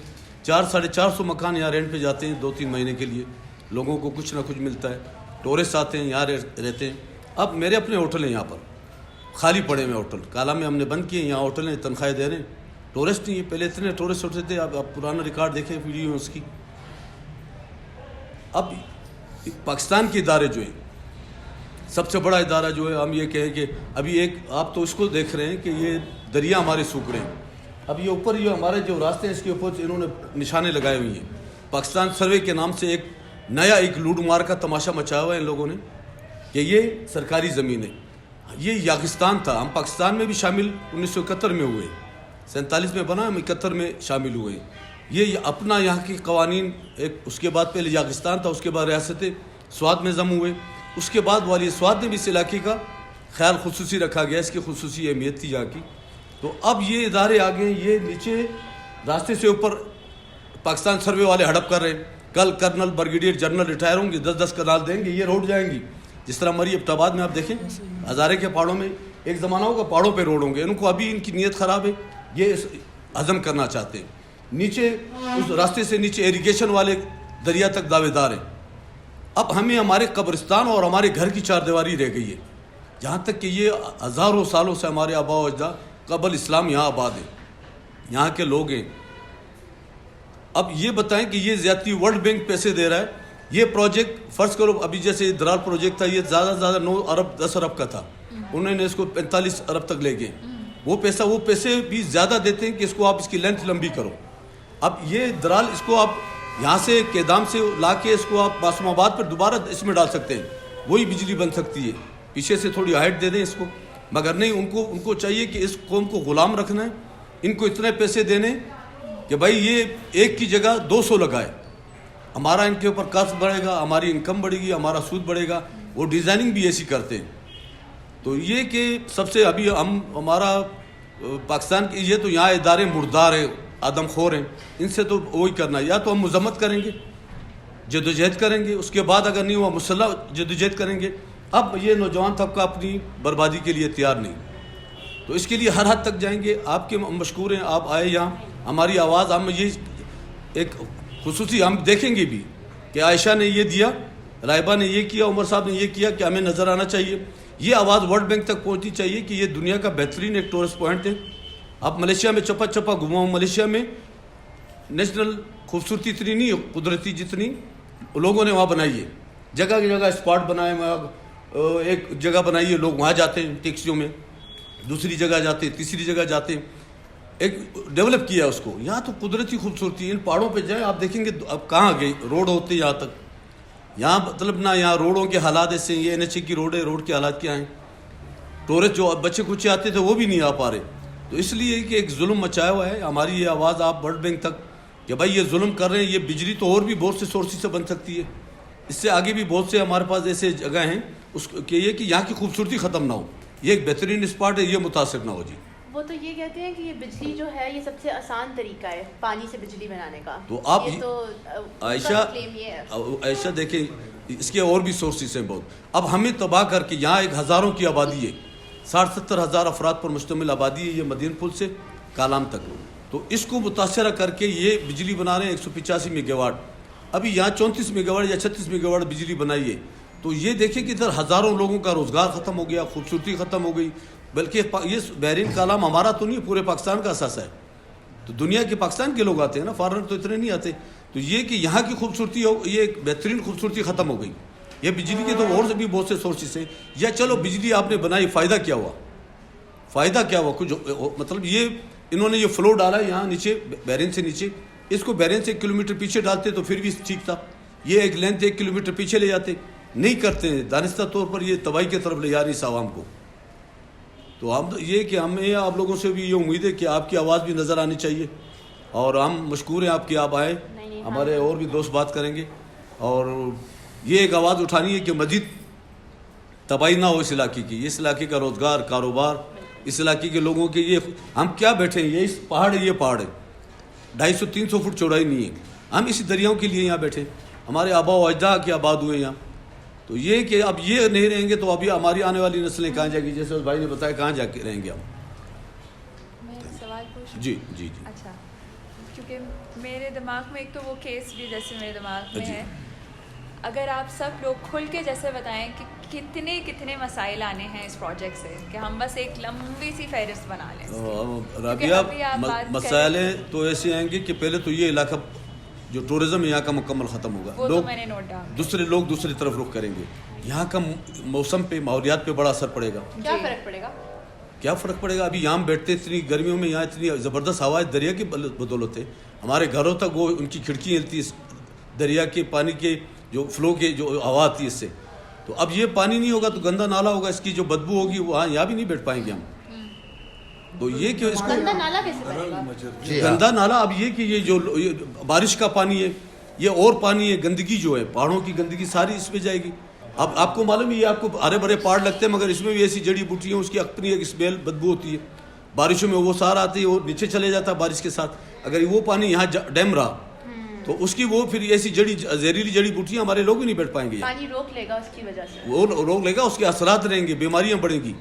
400-450 مکان یہاں رینٹ پہ جاتے ہیں 2-3 مہینے کے لیے, لوگوں کو کچھ نہ کچھ ملتا ہے. ٹورسٹ آتے ہیں, یہاں رہتے ہیں. اب میرے اپنے ہوٹل ہیں یہاں پر, خالی پڑے ہوئے ہوٹل. کالا میں ہم نے بند کیے, یہاں ہوٹل ہیں, تنخواہیں دے رہے ہیں. ٹورسٹ نہیں ہے, پہلے اتنے ٹورسٹ ہوتے تھے. اب پرانا ریکارڈ دیکھیں, ویڈیو اس کی. اب پاکستان کے ادارے جو ہیں, سب سے بڑا ادارہ جو ہے, ہم یہ کہیں کہ ابھی ایک آپ تو اس کو دیکھ رہے ہیں کہ یہ دریا ہمارے سوکھ رہے ہیں. اب یہ اوپر یہ ہمارے جو راستے ہیں اس کے اوپر انہوں نے نشانے لگائے ہوئی ہیں. پاکستان سروے کے نام سے ایک نیا ایک لوٹ مار کا تماشا مچایا ہوا ہے ان لوگوں نے کہ یہ سرکاری زمین ہے. یہ یاغستان تھا. ہم پاکستان میں بھی شامل 1971 میں ہوئے, 47 میں بنا, ہم 71 میں شامل ہوئے. یہ اپنا یہاں کے قوانین, ایک اس کے بعد پہلے یاغستان تھا, اس کے بعد ریاست سوات میں ضم ہوئے, اس کے بعد والی سوات نے بھی اس علاقے کا خیال خصوصی رکھا گیا, اس کی خصوصی اہمیت تھی یہاں کی. تو اب یہ ادارے آگے ہیں, یہ نیچے راستے سے اوپر پاکستان سروے والے ہڑپ کر رہے ہیں. کل کرنل برگیڈیئر جنرل ریٹائر ہوں گے, 10-10 کنال دیں گے, یہ روڈ جائیں گی. جس طرح مری ابتاباد میں آپ دیکھیں, ہزارے کے پہاڑوں میں ایک زمانہ ہوگا پہاڑوں پہ روڈ ہوں گے. ان کو ابھی ان کی نیت خراب ہے, یہ ہضم کرنا چاہتے ہیں. نیچے اس راستے سے نیچے ایریگیشن والے دریا تک دعوے دار ہیں. اب ہمیں ہمارے قبرستان اور ہمارے گھر کی 4 دیواری رہ گئی ہے, جہاں تک کہ یہ ہزاروں سالوں سے ہمارے آباء و اجداد قبل اسلام یہاں آباد ہیں, یہاں کے لوگ ہیں. اب یہ بتائیں کہ یہ زیادتی ورلڈ بینک پیسے دے رہا ہے. یہ پروجیکٹ فرض کرو ابھی جیسے درال پروجیکٹ تھا, یہ زیادہ سے زیادہ 9 ارب 10 ارب کا تھا, انہوں نے اس کو 45 ارب تک لے گئے. وہ پیسے بھی زیادہ دیتے ہیں کہ اس کو آپ اس کی لینتھ لمبی کرو. اب یہ درال اس کو آپ یہاں سے کیدام سے لا کے اس کو آپ معصوم آباد پر دوبارہ اس میں ڈال سکتے ہیں, وہی بجلی بن سکتی ہے. پیچھے سے تھوڑی ہائٹ دے دیں اس کو, مگر نہیں, ان کو چاہیے کہ اس قوم کو غلام رکھنا ہے. ان کو اتنے پیسے دینے کہ بھائی یہ ایک کی جگہ 200 لگائے, ہمارا ان کے اوپر قرض بڑھے گا, ہماری انکم بڑھے گی, ہمارا سود بڑھے گا. وہ ڈیزائننگ بھی ایسی کرتے ہیں. تو یہ کہ سب سے ابھی ہمارا پاکستان کے یہ تو یہاں ادارے مردار ہیں, آدم خور ہیں, ان سے تو وہی کرنا ہے. یا تو ہم مذمت کریں گے, جدوجہد کریں گے, اس کے بعد اگر نہیں ہوا مسلح جدوجہد کریں گے. اب یہ نوجوان طبقہ اپنی بربادی کے لیے تیار نہیں, تو اس کے لیے ہر حد تک جائیں گے. آپ کے مشکور ہیں, آپ آئے یہاں, ہماری آواز ہم یہ ایک خصوصی ہم دیکھیں گے بھی کہ عائشہ نے یہ دیا, رائبہ نے یہ کیا, عمر صاحب نے یہ کیا, کہ ہمیں نظر آنا چاہیے. یہ آواز ورلڈ بینک تک پہنچنی چاہیے کہ یہ دنیا کا بہترین ایک ٹورسٹ پوائنٹ ہے. آپ ملیشیا میں چپا گھماؤں, ملیشیا میں نیشنل خوبصورتی اتنی نہیں قدرتی جتنی لوگوں نے وہاں بنائی ہے. جگہ کی جگہ اسپاٹ بنائے, ایک جگہ بنائی ہے, لوگ وہاں جاتے ہیں ٹیکسیوں میں, دوسری جگہ جاتے ہیں, تیسری جگہ جاتے ہیں, ایک ڈیولپ کیا اس کو. یہاں تو قدرتی خوبصورتی, ان پہاڑوں پہ جائیں آپ دیکھیں گے اب کہاں گئی روڈ ہوتے یہاں تک. یہاں مطلب نہ یہاں روڈوں کے حالات ایسے ہیں, یہ NH کی روڈ ہے, روڈ کے حالات کیا ہیں, ٹورسٹ جو بچے کچھ آتے تھے وہ بھی نہیں آ پا رہے. تو اس لیے کہ ایک ظلم مچایا ہوا ہے. ہماری یہ آواز آپ ورلڈ بینک تک کہ بھائی یہ ظلم کر رہے ہیں, یہ بجلی تو اور بھی بہت سے سورسز سے بن سکتی ہے, اس سے آگے بھی بہت سے ہمارے پاس ایسے جگہ ہیں اس کہ یہ کہ یہاں کی خوبصورتی ختم نہ ہو, یہ ایک بہترین اسپاٹ ہے, یہ متاثر نہ ہو. جی
وہ تو یہ کہتے ہیں کہ یہ بجلی جو ہے یہ سب سے آسان طریقہ ہے پانی سے بجلی بنانے کا.
تو آپ
یہ تو
عائشہ دیکھیں اس کے اور بھی سورسز ہیں بہت. اب ہمیں تباہ کر کے یہاں ایک ہزاروں کی آبادی ہے, 60-70 ہزار افراد پر مشتمل آبادی ہے یہ مدین پل سے کالام تک. تو اس کو متاثرہ کر کے یہ بجلی بنا رہے ہیں 185 میگا واٹ. ابھی یہاں 34 میگا واٹ یا 36 میگا واٹ بجلی بنائی ہے. تو یہ دیکھیں کہ ادھر ہزاروں لوگوں کا روزگار ختم ہو گیا, خوبصورتی ختم ہو گئی. بلکہ یہ بحرین کالام ہمارا تو نہیں, پورے پاکستان کا اثاثہ ہے. تو دنیا کے پاکستان کے لوگ آتے ہیں نا, فارنر تو اتنے نہیں آتے. تو یہ کہ یہاں کی خوبصورتی ہو, یہ ایک بہترین خوبصورتی ختم ہو گئی. یہ بجلی کے تو اور سے بھی بہت سے سورسز ہیں. یا چلو بجلی آپ نے بنائی, فائدہ کیا ہوا, فائدہ کیا ہوا کچھ مطلب یہ انہوں نے یہ فلو ڈالا یہاں نیچے بحرین سے نیچے, اس کو بحرین سے 1 کلومیٹر پیچھے ڈالتے تو پھر بھی ٹھیک تھا. یہ ایک لینتھ 1 کلومیٹر پیچھے لے جاتے, نہیں کرتے ہیں, دانستہ طور پر یہ تباہی کی طرف لے جا رہی اس عوام کو. تو ہم یہ کہ ہمیں آپ لوگوں سے بھی یہ امید ہے کہ آپ کی آواز بھی نظر آنی چاہیے, اور ہم مشکور ہیں آپ کی, آپ آئے, ہمارے اور بھی دوست بات کریں گے. اور یہ ایک آواز اٹھانی ہے کہ مزید تباہی نہ ہو اس علاقے کی, اس علاقے کا روزگار, کاروبار, اس علاقے کے لوگوں کے. یہ ہم کیا بیٹھے ہیں, یہ اس پہاڑ ہے, یہ پہاڑ ہے 250-300 فٹ چوڑائی نہیں ہے, ہم اسی دریاؤں کے لیے یہاں بیٹھے, ہمارے آبا و اجداد کے آباد ہوئے یہاں. تو یہ کہ اب یہ نہیں رہیں گے تو ابھی ہماری آنے والی نسلیں کہاں جائیں گی, جیسے اس بھائی نے بتایا کہاں جا کے رہیں گے ہم.
میں سوال پوچھوں؟
جی جی جی.
اچھا, کیونکہ میرے دماغ میں ایک تو وہ کیس بھی جیسے میرے دماغ میں ہے, اگر آپ سب لوگ کھل کے جیسے بتائیں کہ کتنے مسائل آنے ہیں اس پروجیکٹ سے, کہ ہم بس ایک لمبی سی فہرست بنا لیں.
رابعہ, مسائل تو ایسے آئیں گے کہ پہلے تو یہ علاقہ جو ٹورزم یہاں کا مکمل ختم ہوگا, لوگ دوسری طرف رخ کریں گے. یہاں کا موسم پہ, ماحولیات پہ بڑا اثر پڑے گا.
کیا فرق پڑے گا؟
کیا فرق پڑے گا؟ ابھی یہاں بیٹھتے اتنی گرمیوں میں, یہاں اتنی زبردست ہوا ہے دریا کی بدولت ہے, ہمارے گھروں تک وہ ان کی کھڑکی ہلتی ہے دریا کے پانی کے جو فلو کے جو ہوا آتی ہے اس سے. تو اب یہ پانی نہیں ہوگا تو گندا نالا ہوگا, اس کی جو بدبو ہوگی وہاں یہاں بھی نہیں بیٹھ پائیں گے ہم. تو یہ کہ اس کو
گندا نالا کیسے بنے گا؟
گندا نالا, اب یہ کہ یہ جو بارش کا پانی ہے, یہ اور پانی ہے, گندگی جو ہے پہاڑوں کی گندگی ساری اس میں جائے گی. اب آپ کو معلوم ہے یہ آپ کو ہرے بھرے پہاڑ لگتے ہیں, مگر اس میں بھی ایسی جڑی بوٹیاں, اس کی اپنی ایک اسمیل بدبو ہوتی ہے. بارشوں میں وہ سارا آتی ہے, وہ نیچے چلے جاتا ہے بارش کے ساتھ. اگر وہ پانی یہاں ڈیم رہا تو اس کی وہ پھر ایسی زہریلی جڑی بوٹیاں ہمارے لوگ بھی نہیں بیٹھ پائیں گے.
پانی روک لے گا اس کی وجہ سے,
وہ روک لے گا, اس کے اثرات رہیں گے, بیماریاں بڑھیں گی,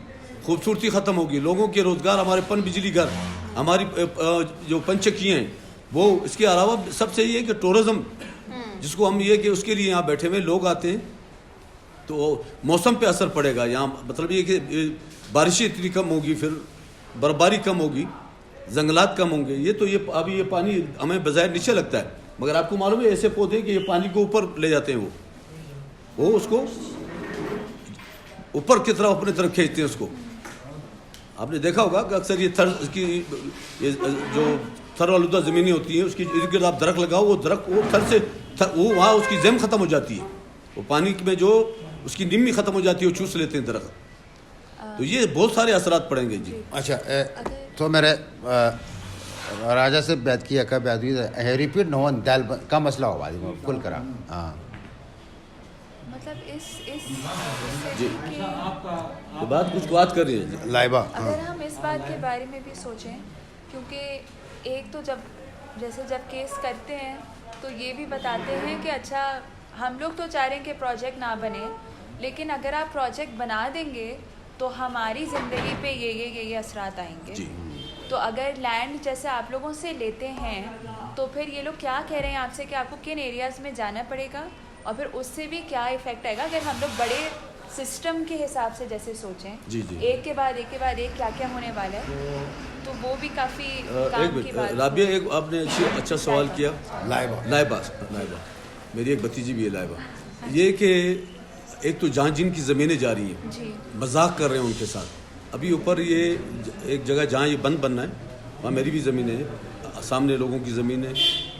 خوبصورتی ختم ہوگی, لوگوں کے روزگار, ہمارے پن بجلی گھر, ہماری جو پنچکیاں ہیں وہ. اس کے علاوہ سب سے یہ ہے کہ ٹورزم جس کو ہم یہ کہ اس کے لیے یہاں بیٹھے ہوئے لوگ آتے ہیں, تو موسم پہ اثر پڑے گا یہاں. مطلب یہ کہ بارشیں اتنی کم ہوگی, پھر برفباری کم ہوگی, جنگلات کم ہوں گے. یہ تو یہ ابھی یہ پانی ہمیں بظاہر نیچے لگتا ہے, مگر آپ کو معلوم ہے ایسے پودے کہ یہ پانی کو اوپر لے جاتے ہیں, وہ اس کو اوپر کی طرف اپنے طرف کھینچتے ہیں اس کو. آپ نے دیکھا ہوگا کہ اکثر یہ کی جو تھر آلودہ زمینیں ہوتی ہیں, اس کی ارد گرد آپ درخت لگاؤ, وہ درخت وہ تھر سے وہ وہاں اس کی زم ختم ہو جاتی ہے, وہ پانی میں جو اس کی نمی ختم ہو جاتی ہے, وہ چوس لیتے ہیں درخت. تو یہ بہت سارے اثرات پڑیں گے. جی
اچھا, تو میرے راجہ سے بات کیا کا بات ہوئی ریپیٹ نہ ہو دال کا مسئلہ ہوا کل کرا. ہاں
مطلب اس
جی بات کچھ بات کر رہی ہے
لائبہ.
اگر ہم اس بات کے بارے میں بھی سوچیں, کیونکہ ایک تو جب کیس کرتے ہیں تو یہ بھی بتاتے ہیں کہ اچھا ہم لوگ تو چاہ رہے ہیں کہ پروجیکٹ نہ بنے, لیکن اگر آپ پروجیکٹ بنا دیں گے تو ہماری زندگی پہ یہ اثرات آئیں گے. تو اگر لینڈ جیسے آپ لوگوں سے لیتے ہیں تو پھر یہ لوگ کیا کہہ رہے ہیں آپ سے کہ آپ کو کن ایریاز میں جانا پڑے گا, اور پھر اس سے بھی کیا ایفیکٹ آئے گا اگر ہم لوگ بڑے سسٹم کے حساب سے جیسے سوچیں. ایک کے بعد ایک کیا ہونے والا ہے, تو وہ بھی کافی کام کی بات.
رابعہ, ایک آپ نے اچھا سوال کیا. لائبہ میری ایک بھتیجی بھی ہے لائبہ. یہ کہ ایک تو جہاں جن کی زمینیں جا رہی ہیں, مذاق کر رہے ہیں ان کے ساتھ. ابھی اوپر یہ ایک جگہ جہاں یہ بند بننا ہے, وہاں میری بھی زمینیں ہیں, سامنے لوگوں کی زمین ہے,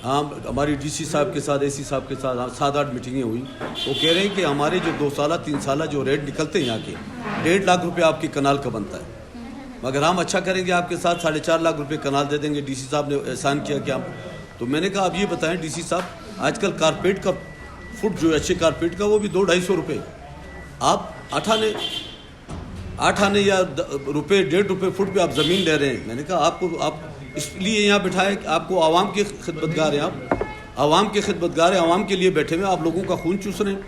ہاں ہماری ڈی سی صاحب کے ساتھ AC صاحب کے ساتھ 7-8 میٹنگیں ہوئی. وہ کہہ رہے ہیں کہ ہمارے جو 2 سالہ 3 سالہ جو ریٹ نکلتے ہیں یہاں کے 1.5 لاکھ روپے آپ کے کنال کا بنتا ہے, مگر ہم اچھا کریں گے آپ کے ساتھ 4.5 لاکھ روپے کنال دے دیں گے. DC صاحب نے احسان کیا کہ ہم, تو میں نے کہا آپ یہ بتائیں DC صاحب, آج کل کارپیٹ کا فٹ جو ہے اچھے کارپیٹ کا وہ بھی 200-250 روپے, آپ 8 آنے یا روپے 1.5 روپے فٹ پہ آپ زمین لے رہے ہیں. میں نے کہا آپ اس لیے یہاں بٹھائے کہ آپ کو عوام کے خدمتگار ہیں, آپ عوام کے خدمتگار ہیں, عوام کے لیے بیٹھے ہوئے, آپ لوگوں کا خون چوس رہے ہیں.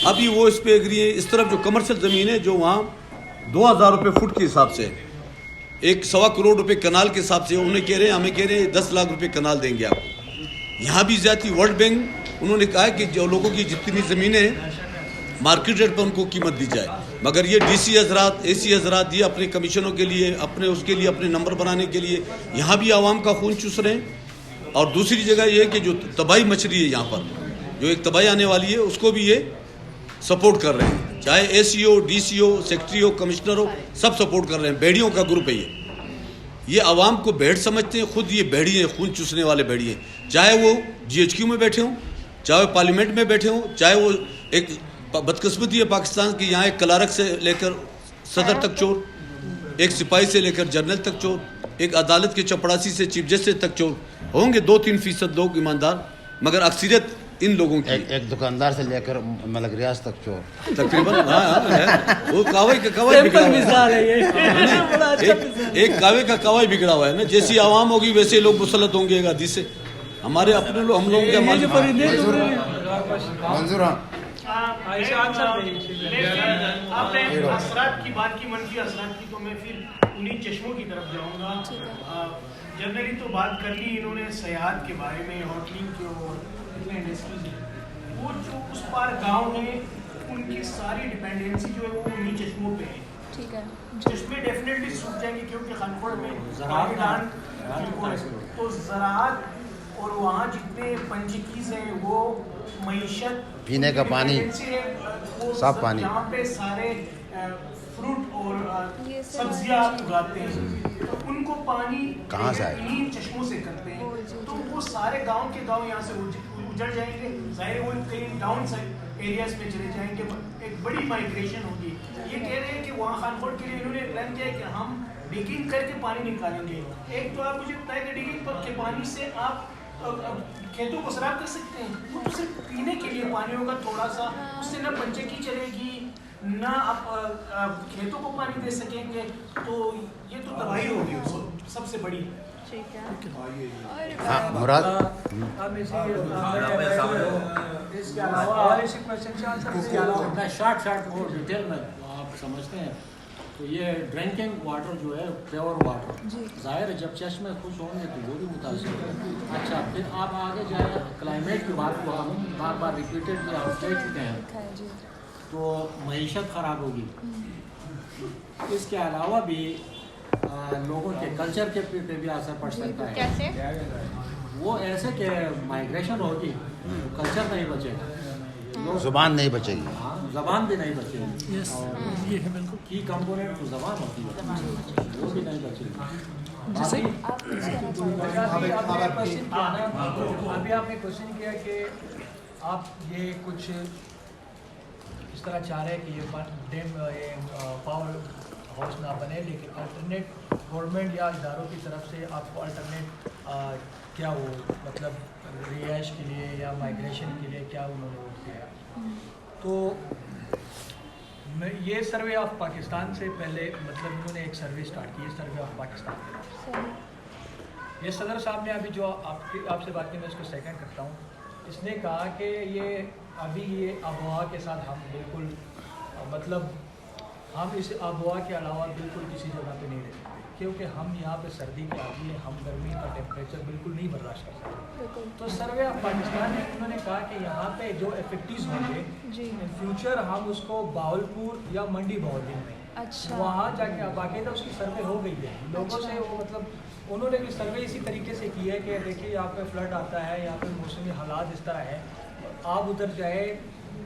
ابھی وہ اس پہ ایگری ہیں. اس طرف جو کمرشل زمین ہے جو وہاں 2000 روپے فٹ کے حساب سے, 1.25 کروڑ روپے کنال کے حساب سے, انہیں کہہ رہے ہیں, ہمیں کہہ رہے ہیں 10 لاکھ روپے کنال دیں گے آپ کو. یہاں بھی زیادتی. ورلڈ بینک انہوں نے کہا ہے کہ جو لوگوں کی جتنی زمینیں ہیں مارکیٹ ریٹ پر ان کو قیمت دی جائے, مگر یہ DC حضرات AC حضرات یہ اپنے کمیشنوں کے لیے اپنے نمبر بنانے کے لیے یہاں بھی عوام کا خون چوس رہے ہیں. اور دوسری جگہ یہ ہے کہ جو تباہی مچ رہی ہے یہاں پر, جو ایک تباہی آنے والی ہے, اس کو بھی یہ سپورٹ کر رہے ہیں, چاہے ACO DCO سیکٹری ہو کمشنر ہو, سب سپورٹ کر رہے ہیں. بھیڑیوں کا گروپ ہے یہ عوام کو بھیڑ سمجھتے ہیں, خود یہ بھیڑی ہیں, خون چوسنے والے بھیڑی ہیں, چاہے وہ GHQ میں بیٹھے ہوں, چاہے وہ پارلیمنٹ میں بیٹھے ہوں, چاہے وہ ایک بدقسمتی ہے پاکستان کی, یہاں ایک کلارک سے لے کر صدر تک چور, ایک سپاہی سے لے کر جنرل تک چور, ایک عدالت کے چپڑاسی سے چیف جسٹس تک چور. ہوں گے 2-3% لوگ ایماندار, مگر اکثریت ان لوگوں کی.
ایک دکاندار سے لے کر ملک ریاض تک چور
تقریباً. وہ کاوئی کا کاوئی بگڑا ہوا ہے, ایک کاوے کا کاوئی بگڑا ہوا ہے نا. جیسی عوام ہوگی ویسے لوگ مسلط ہوں گے ایک حدیث سے. ہمارے اپنے لوگ, ہم لوگ
منظور.
آپ نے اثرات کی بات کی, منفی اثرات کی, تو میں پھر انہیں چشموں کی طرف جاؤں گا. جنرلی تو بات کر لی انہوں نے سیاحت کے بارے میں, ہوٹلنگ کے اور انڈسٹریز ہیں. وہ جو اس پار گاؤں ہیں ان کی ساری ڈپینڈنسی جو ہے وہ انہیں چشموں پہ ہے.
ٹھیک ہے,
چشمے ڈیفینیٹلی سوکھ جائیں گے کیونکہ خانخوڑ میں تو زراعت اور وہاں جتنے پنچکیز ہیں وہ معیشت,
پینے کا پانی, صاف پانی,
یہاں پہ سارے فروٹ اور سبزیاں اگاتے ہیں, تو ان کو پانی
کہاں سے
انہیں چشموں سے کرتے ہیں. تو وہ سارے گاؤں کے گاؤں یہاں سے اجڑ جائیں گے. ظاہر وہ کہیں ڈاؤن سائڈ ایریاز میں چلے جائیں گے, ایک بڑی مائگریشن ہوگی. یہ کہہ رہے ہیں کہ وہاں خانخوڑ کے لیے انہوں نے پلان کیا ہے کہ ہم ڈگنگ کر کے پانی نکالیں گے. ایک تو آپ مجھے بتائیں کہ ڈگنگ کے پانی سے آپ کھیتوں کو خراب کر سکتے ہیں. وہ تو صرف پینے کے لیے پانی ہوگا تھوڑا سا, اس سے نہ پنچکی چلے گی نہ آپ کھیتوں کو پانی دے سکیں گے. تو یہ تو تباہی ہوگی سب سے بڑی.
ٹھیک ہے.
مراد
اس کے علاوہ میں شارٹ وہ ڈیٹیل میں آپ سمجھتے ہیں تو یہ ڈرنکنگ واٹر جو ہے پیور واٹر, ظاہر ہے جب چشمے خوش ہوں گے تو وہ بھی متاثر ہوگا. اچھا پھر آپ آگے جائیں, کلائمیٹ کی بات کو ہم بار بار ریپیٹڈلی آپ کہہ چکے ہیں, تو معیشت خراب ہوگی. اس کے علاوہ بھی لوگوں کے کلچر کے پہ بھی اثر پڑ سکتا ہے. وہ ایسے کہ مائگریشن ہوگی, کلچر نہیں بچے گا,
زبان نہیں بچے گی,
زبان بھی نہیں بچے گی, اور کی کمپوننٹ زبان ہوتی ہے وہ بھی نہیں بچے گی.
ابھی آپ نے کوشچن کیا کہ آپ یہ کچھ اس طرح چاہ رہے ہیں کہ یہ پاور ہاؤس نہ بنے, لیکن الٹرنیٹ گورنمنٹ یا اداروں کی طرف سے آپ کو الٹرنیٹ کیا ہو, مطلب رہائش کے لیے یا مائگریشن کے لیے کیا انہوں نے وہ کیا. تو یہ سروے آف پاکستان سے پہلے مطلب انہوں نے ایک سروے اسٹارٹ کی, سروے آف پاکستان. یہ صدر صاحب نے ابھی جو آپ سے بات کی, میں اس کو سیکنڈ کرتا ہوں. اس نے کہا کہ یہ ابھی یہ آب و ہوا کے ساتھ ہم بالکل مطلب ہم اس آب و ہوا کے علاوہ بالکل کسی جگہ پہ نہیں رہ سکتے, کیونکہ ہم یہاں پہ سردی کے عادی ہیں, ہم گرمی کا ٹیمپریچر بالکل نہیں برداشت کر سکتے. تو سروے آف پاکستان میں انہوں نے کہا کہ یہاں پہ جو افیکٹیز ہوں گے ان فیوچر ہم اس کو باولپور یا منڈی بہودین میں وہاں جا کے باقاعدہ اس کی سروے ہو گئی ہے لوگوں سے. وہ مطلب انہوں نے بھی سروے اسی طریقے سے کی ہے کہ دیکھیے یہاں پہ فلڈ آتا ہے, یہاں پہ موسمی حالات اس طرح ہے, آپ ادھر جائے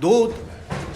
2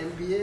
MPA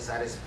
SRSP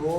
2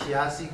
86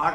8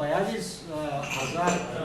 42,000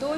2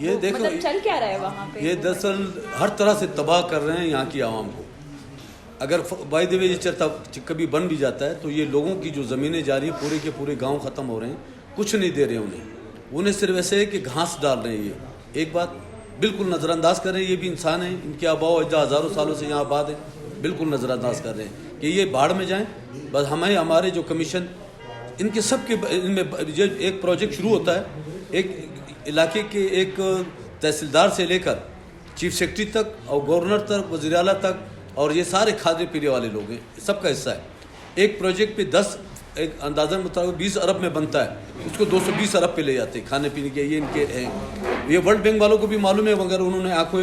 یہ دیکھو
مطلب چل کیا رہا ہے وہاں پہ؟
یہ دراصل ہر طرح سے تباہ کر رہے ہیں یہاں کی عوام کو. اگر بائی دی وے یہ چرتا کبھی بن بھی جاتا ہے تو یہ لوگوں کی جو زمینیں جا رہی ہیں پورے کے پورے گاؤں ختم ہو رہے ہیں, کچھ نہیں دے رہے انہیں صرف ایسے ہے کہ گھاس ڈال رہے ہیں. یہ ایک بات بالکل نظر انداز کر رہے ہیں, یہ بھی انسان ہیں, ان کے آباء و اجداد ہزاروں سالوں سے یہاں آباد ہیں, بالکل نظر انداز کر رہے ہیں کہ یہ بھاڑ میں جائیں. بس ہمارے جو کمیشن ان کے سب کے ان میں ایک پروجیکٹ شروع ہوتا ہے, ایک علاقے کے ایک تحصیلدار سے لے کر چیف سیکرٹری تک اور گورنر تک, وزیر اعلیٰ تک, اور یہ سارے کھانے پینے والے لوگ ہیں, سب کا حصہ ہے. ایک پروجیکٹ پہ 10 ایک اندازہ مطابق 20 ارب میں بنتا ہے, اس کو 220 ارب پہ لے جاتے ہیں کھانے پینے کے. یہ ان کے ہیں, یہ ورلڈ بینک والوں کو بھی معلوم ہے مگر انہوں نے آنکھوں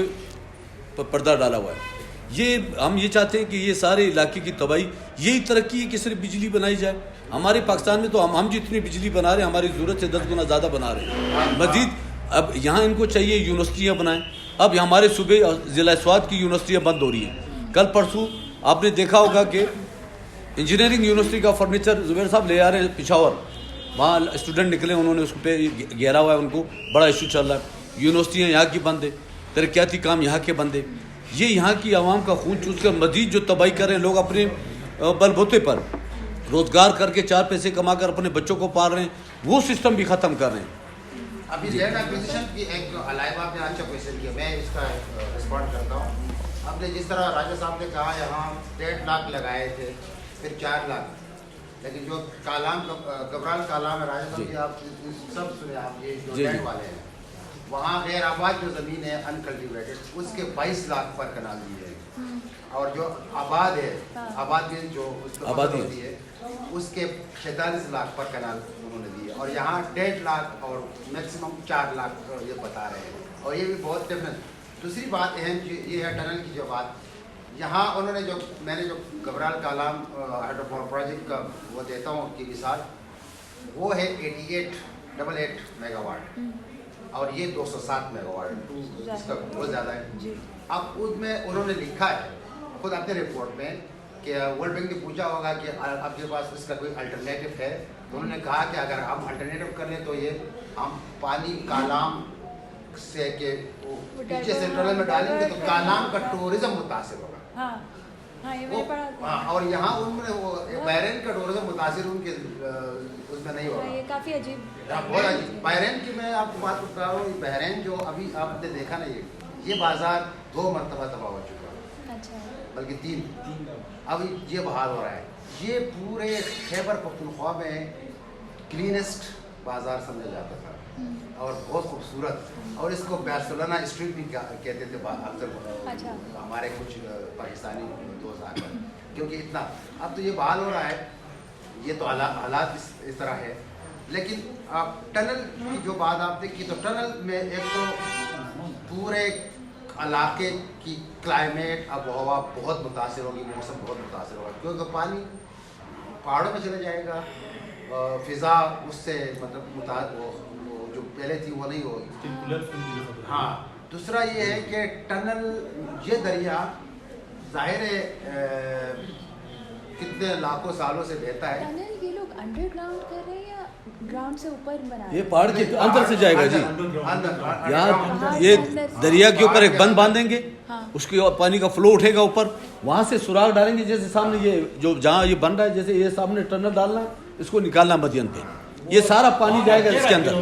پر پردہ ڈالا ہوا ہے. ہم یہ چاہتے ہیں کہ یہ سارے علاقے کی تباہی, یہی ترقی ہے کہ صرف بجلی بنائی جائے. ہمارے پاکستان میں تو ہم جتنی بجلی بنا رہے ہیں ہماری ضرورت سے 10 گنا زیادہ بنا رہے ہیں. مزید اب یہاں ان کو چاہیے یونیورسٹیاں بنائیں. اب ہمارے صوبے ضلع سوات کی یونیورسٹیاں بند ہو رہی ہیں. کل پرسوں آپ نے دیکھا ہوگا کہ انجینئرنگ یونیورسٹی کا فرنیچر زبیر صاحب لے آ رہے ہیں پشاور, وہاں اسٹوڈنٹ نکلے, انہوں نے اس پہ گھیرا ہوا ہے, ان کو بڑا ایشو چل رہا ہے. یونیورسٹیاں یہاں کی بند ہے, ترقیاتی کام یہاں کے بند ہے. یہ یہاں کی عوام کا خون چوس کر مزید جو تباہی کر رہے ہیں. لوگ اپنے بل بوتے پر روزگار کر کے 4 پیسے کما کر اپنے بچوں کو پال رہے ہیں, وہ سسٹم بھی ختم کر رہے ہیں.
ابھی لینڈ ایکوزیشن کی ایک علائبہ آپ نے اچھا کوشچن کیا, میں اس کا رسپونڈ کرتا ہوں. آپ نے جس طرح راجہ صاحب نے کہا یہاں 1.5 لاکھ لگائے تھے, پھر 4 لاکھ, لیکن جو کالام گبرال کالام ہے راجہ صاحب کی, آپ سب سنے, آپ یہ جو لینڈ والے ہیں وہاں غیر آباد جو زمین ہے انکلٹیویٹڈ, اس کے 22 لاکھ پر کنال دی ہے. اور جو آباد ہے, آباد میں جو آبادی ہوتی ہے اس کے 46 لاکھ پر کنال انہوں نے دی ہے. اور یہاں 1.5 لاکھ اور میکسیمم 4 لاکھ یہ بتا رہے ہیں, اور یہ بھی بہت ڈفرینس. دوسری بات اہم یہ ہے ٹنل کی جو بات, یہاں انہوں نے میں نے جو Gabral Kalam hydro power project کا وہ دیتا ہوں کی مثال, وہ ہے 8888 میگا واٹ اور یہ 207 میگا واٹ, اس کا بہت زیادہ ہے. اب اس میں انہوں نے لکھا ہے خود اپنے رپورٹ میں کہ ورلڈ بینک نے پوچھا ہوگا کہ آپ کے پاس اس کا کوئی الٹرنیٹو ہے, تو انہوں نے کہا کہ اگر ہم الٹرنیٹو کر لیں تو یہ ہم پانی کالام سے کہ پیچھے سینٹرل میں ڈالیں گے تو کالام کا ٹورزم متاثر ہوگا. اور یہاں ان میں وہ بحرین کا ٹورزم متاثر ان کے اس میں نہیں ہوگا.
یہ کافی عجیب,
بہت عجیب. بحرین کی میں آپ کو بات بتا رہا ہوں, بحرین جو ابھی آپ نے دیکھا نا, یہ بازار 2 مرتبہ تباہ ہو چکا ہے, بلکہ 3. اب یہ بحال ہو رہا ہے. یہ پورے خیبر پختونخوا میں کلینسٹ بازار سمجھا جاتا تھا اور بہت خوبصورت, اور اس کو بارسلونا اسٹریٹ بھی کہتے تھے اکثر ہمارے کچھ پاکستانی دوست آ کر, کیونکہ اتنا. اب تو یہ بحال ہو رہا ہے, یہ تو حالات اس طرح ہے. لیکن ٹنل کی جو بات آپ نے کی, تو ٹنل میں ایک تو پورے علاقے کی کلائمیٹ آب و ہوا بہت متاثر ہوگی, موسم بہت متاثر ہوگا, کیونکہ پانی پہاڑوں میں چلا جائے گا, فضا اس سے مطلب جو پہلے تھی وہ نہیں ہوگی. ہاں, دوسرا یہ ہے کہ ٹنل, یہ دریا ظاہر ہے کتنے لاکھوں سالوں سے بہتا ہے.
ٹنل یہ لوگ انڈر گراؤنڈ کر رہے ہیں یا گراؤنڈ سے اوپر بنا رہے ہیں؟
یہ پہاڑ کے اندر سے جائے گا جی. یہاں یہ دریا کے اوپر ایک بند باندھیں گے, اس کے پانی کا فلو اٹھے گا اوپر, وہاں سے سراغ ڈالیں گے. جیسے سامنے یہ جو جہاں یہ بن رہا ہے, جیسے یہ سامنے ٹنل ڈالنا ہے, اس کو نکالنا مدین پہ, یہ سارا پانی جائے گا اس کے اندر.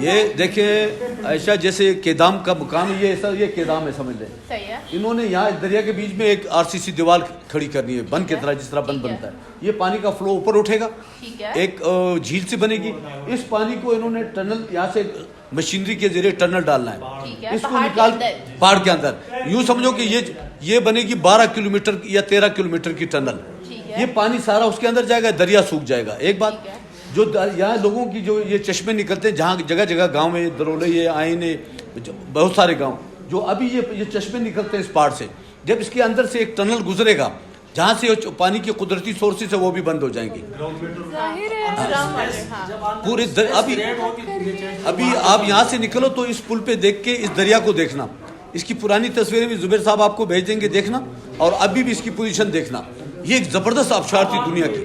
یہ دیکھیں عائشہ, جیسے کیدام کا مقام ہے, یہ کیدام ہے سمجھ لیں. انہوں نے یہاں دریا کے بیچ میں ایک RCC دیوار کھڑی کرنی ہے بند کی طرح, جس طرح بند بنتا ہے. یہ پانی کا فلو اوپر اٹھے گا, ایک جھیل سے بنے گی. اس پانی کو انہوں نے ٹنل یہاں سے مشینری کے ذریعے ٹنل ڈالنا ہے, اس کو نکال پہاڑ کے اندر. یوں سمجھو کہ یہ بنے گی 12 کلومیٹر یا 13 کلومیٹر کی ٹنل. یہ پانی سارا اس کے اندر جائے گا, دریا سوکھ جائے گا. ایک بات, جو یہاں لوگوں کی جو یہ چشمے نکلتے ہیں, جہاں جگہ جگہ گاؤں میں درولے, آئین, بہت سارے گاؤں جو ابھی یہ چشمے نکلتے ہیں اس پہاڑ سے, جب اس کے اندر سے ایک ٹنل گزرے گا جہاں سے پانی کی قدرتی سورسز ہے, وہ بھی بند ہو جائیں گی. پورے ابھی آپ یہاں سے نکلو تو اس پل پہ دیکھ کے اس دریا کو دیکھنا, اس کی پرانی تصویریں بھی زبیر صاحب آپ کو بھیج دیں گے, دیکھنا, اور ابھی بھی اس کی پوزیشن دیکھنا. یہ ایک زبردست آبشار تھی دنیا کی.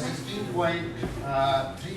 16.3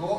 2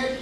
8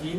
3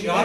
4